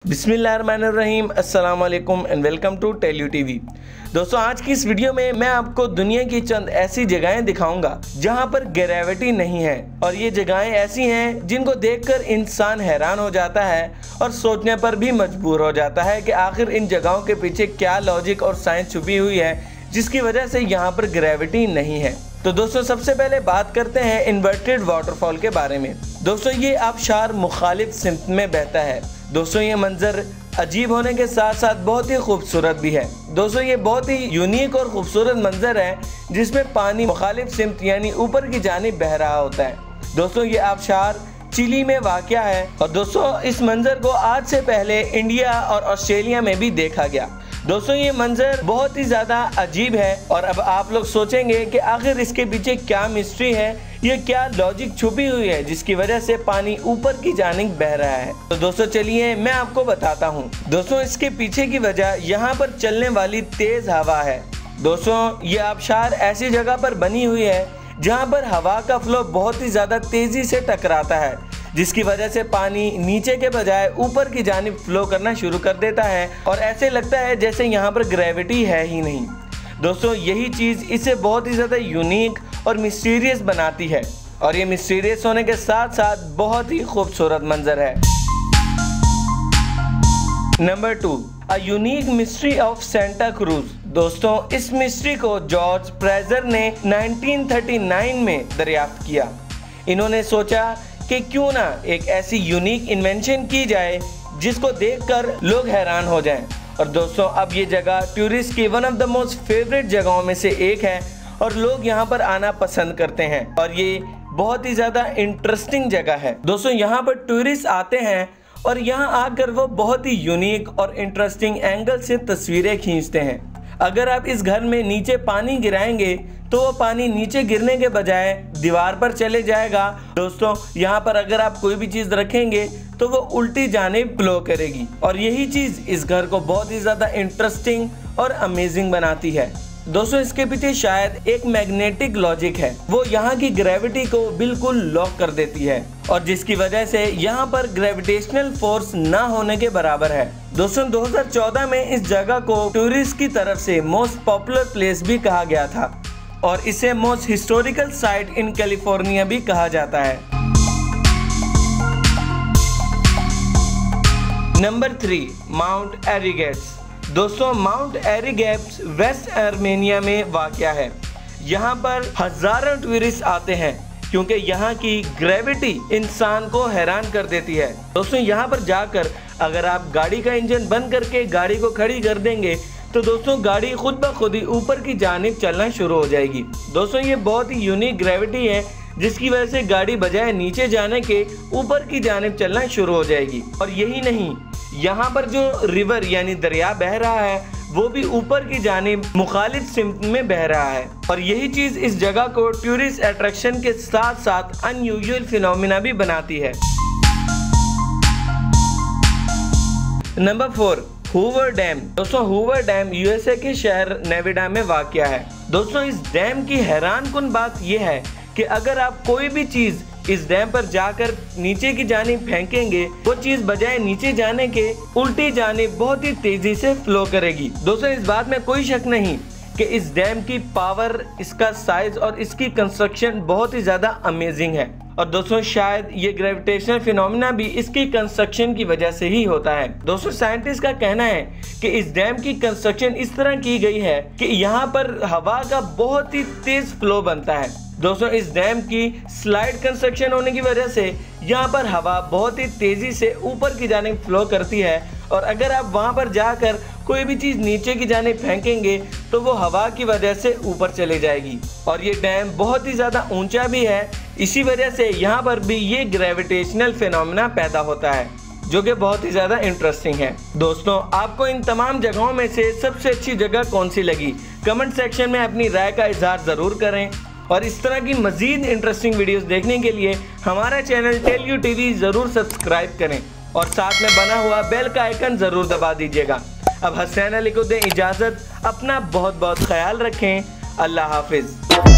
बिस्मिल्लाहिर्रहमानिर्रहीम, अस्सलाम वालेकुम and welcome to tell you TV. दोस्तों, आज की इस वीडियो में मैं आपको दुनिया की चंद ऐसी जगहें दिखाऊंगा जहां पर ग्रेविटी नहीं है, और ये जगहें ऐसी हैं जिनको देखकर इंसान हैरान हो जाता है और सोचने पर भी मजबूर हो जाता है कि आखिर इन जगहों के पीछे क्या लॉजिक और साइंस छुपी हुई है जिसकी वजह से यहाँ पर ग्रेविटी नहीं है। तो दोस्तों, सबसे पहले बात करते हैं इन्वर्टेड वाटरफॉल के बारे में। दोस्तों, ये आबशार मुखालिफ सिमत में बहता है। दोस्तों, ये मंजर अजीब होने के साथ साथ बहुत ही खूबसूरत भी है। दोस्तों, ये बहुत ही यूनिक और खूबसूरत मंजर है जिसमें पानी मुखालिफ सिमत यानी ऊपर की जानिब बह रहा होता है। दोस्तों, ये आबशार चिली में वाक़या है और दोस्तों इस मंजर को आज से पहले इंडिया और ऑस्ट्रेलिया में भी देखा गया। दोस्तों, ये मंजर बहुत ही ज़्यादा अजीब है और अब आप लोग सोचेंगे कि आखिर इसके पीछे क्या मिस्ट्री है, ये क्या लॉजिक छुपी हुई है जिसकी वजह से पानी ऊपर की जानिब बह रहा है। तो दोस्तों चलिए मैं आपको बताता हूँ। दोस्तों, इसके पीछे की वजह यहाँ पर चलने वाली तेज हवा है। दोस्तों, ये आबशार ऐसी जगह पर बनी हुई है जहाँ पर हवा का फ्लो बहुत ही ज़्यादा तेजी से टकराता है, जिसकी वजह से पानी नीचे के बजाय ऊपर की जानिब फ्लो करना शुरू कर देता है और ऐसे लगता है जैसे यहाँ पर ग्रेविटी है ही नहीं। दोस्तों, यही चीज़ इसे बहुत ही ज़्यादा यूनिक और मिस्टीरियस बनाती है और ये मिस्टीरियस होने के साथ साथ बहुत ही खूबसूरत मंजर है। Number 2, a unique mystery of Santa cruise. दोस्तों, इस मिस्ट्री को जॉर्ज फ्रेजर ने 1939 में दरियाफ्त किया। इन्होंने सोचा कि क्यों ना एक ऐसी यूनिक इन्वेंशन की जाए जिसको देखकर लोग हैरान हो जाएं। और दोस्तों, अब ये जगह टूरिस्ट की one of the most favourite जगहों में से एक है और लोग यहाँ पर आना पसंद करते हैं और ये बहुत ही ज़्यादा इंटरेस्टिंग जगह है। दोस्तों, यहाँ पर टूरिस्ट आते हैं और यहाँ आकर वो बहुत ही यूनिक और इंटरेस्टिंग एंगल से तस्वीरें खींचते हैं। अगर आप इस घर में नीचे पानी गिराएंगे तो वो पानी नीचे गिरने के बजाय दीवार पर चले जाएगा। दोस्तों, यहाँ पर अगर आप कोई भी चीज़ रखेंगे तो वो उल्टी जानिब फ्लो करेगी और यही चीज़ इस घर को बहुत ही ज़्यादा इंटरेस्टिंग और अमेजिंग बनाती है। दोस्तों, इसके पीछे शायद एक मैग्नेटिक लॉजिक है, वो यहाँ की ग्रेविटी को बिल्कुल लॉक कर देती है और जिसकी वजह से यहाँ पर ग्रेविटेशनल फोर्स ना होने के बराबर है। दोस्तों, 2014 में इस जगह को टूरिस्ट की तरफ से मोस्ट पॉपुलर प्लेस भी कहा गया था और इसे most historical site in California भी कहा जाता है। नंबर 3, माउंट एरिगेट्स। दोस्तों, माउंट एरिगेट्स वेस्ट आर्मेनिया में वाक़या है। यहाँ पर हजारों टूरिस्ट आते हैं क्योंकि यहाँ की ग्रेविटी इंसान को हैरान कर देती है। दोस्तों, यहाँ पर जाकर अगर आप गाड़ी का इंजन बंद करके गाड़ी को खड़ी कर देंगे तो दोस्तों गाड़ी खुद ब खुद ही ऊपर की जानिब चलना शुरू हो जाएगी। दोस्तों, ये बहुत ही यूनिक ग्रेविटी है जिसकी वजह से गाड़ी बजाय नीचे जाने के ऊपर की जानिब चलना शुरू हो जाएगी। और यही नहीं, यहाँ पर जो रिवर यानी दरिया बह रहा है वो भी ऊपर की जानिब मुखालिफ सिमत में बह रहा है और यही चीज़ इस जगह को टूरिस्ट अट्रैक्शन के साथ साथ अनयूजुअल फिनोमिना भी बनाती है। Number 4, Hoover dam. दोस्तों, हूवर डैम यूएसए के शहर नेवाडा में वाक़या है। दोस्तों, इस डैम की हैरान कुन बात यह है कि अगर आप कोई भी चीज़ इस डैम पर जाकर नीचे की जानिब फेंकेंगे वो चीज़ बजाय नीचे जाने के उल्टी जानिब बहुत ही तेजी से फ्लो करेगी। दोस्तों, इस बात में कोई शक नहीं कि इस डैम की पावर, इसका साइज और इसकी कंस्ट्रक्शन बहुत ही ज़्यादा अमेजिंग है और दोस्तों शायद ये ग्रेविटेशनल फिनोमिना भी इसकी कंस्ट्रक्शन की वजह से ही होता है। दोस्तों, साइंटिस्ट का कहना है कि इस डैम की कंस्ट्रक्शन इस तरह की गई है कि यहाँ पर हवा का बहुत ही तेज फ्लो बनता है। दोस्तों, इस डैम की स्लाइड कंस्ट्रक्शन होने की वजह से यहाँ पर हवा बहुत ही तेजी से ऊपर की जानिब फ्लो करती है और अगर आप वहाँ पर जाकर कोई भी चीज़ नीचे की जानिब फेंकेंगे तो वो हवा की वजह से ऊपर चले जाएगी। और ये डैम बहुत ही ज़्यादा ऊंचा भी है, इसी वजह से यहाँ पर भी ये ग्रेविटेशनल फिनोमिना पैदा होता है जो कि बहुत ही ज़्यादा इंटरेस्टिंग है। दोस्तों, आपको इन तमाम जगहों में से सबसे अच्छी जगह कौन सी लगी, कमेंट सेक्शन में अपनी राय का इजहार ज़रूर करें और इस तरह की मज़ीद इंटरेस्टिंग वीडियोस देखने के लिए हमारा चैनल टेल यू टीवी ज़रूर सब्सक्राइब करें और साथ में बना हुआ बेल का आइकन ज़रूर दबा दीजिएगा। अब हसनैन अली को दें इजाज़त, अपना बहुत बहुत ख्याल रखें। अल्लाह हाफिज़।